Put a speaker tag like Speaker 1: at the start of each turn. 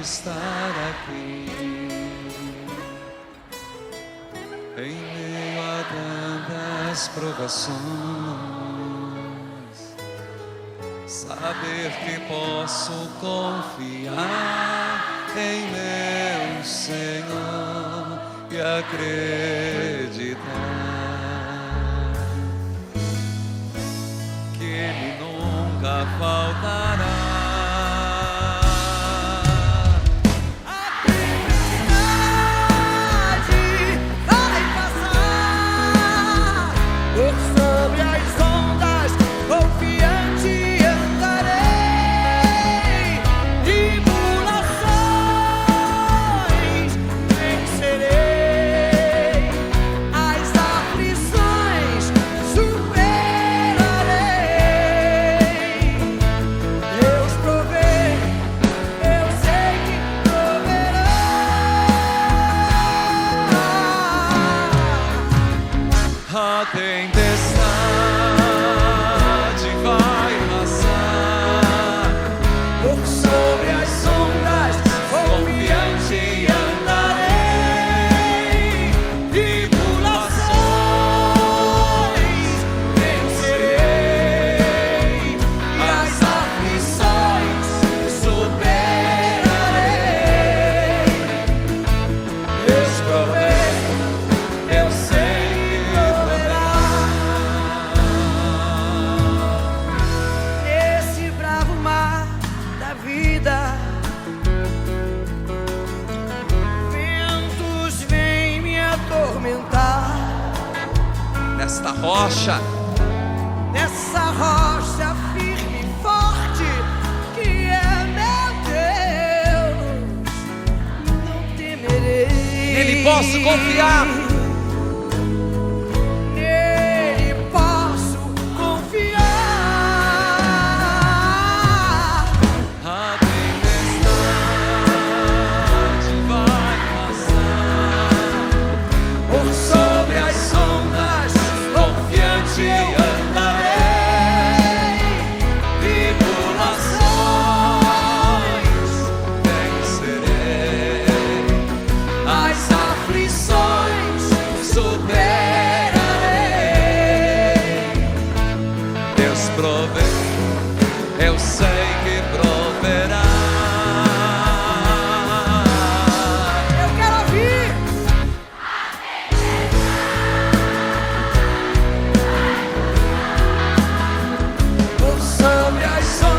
Speaker 1: estar aqui. Em meio a tantas provações, saber que posso confiar em meu Senhor e acreditar que Ele nunca faltará. A tempestade vai passar, por sobre as ondas confiante andarei, tribulações vencerei, as aflições superarei. Deus provê, eu sei.
Speaker 2: Ventos vêm me atormentar
Speaker 1: Nesta rocha,
Speaker 2: nessa rocha firme e forte que é meu Deus, não temerei.
Speaker 1: nele posso confiar. Eu sei que proverá.
Speaker 2: Eu quero ouvir.
Speaker 1: Por sobre as ondas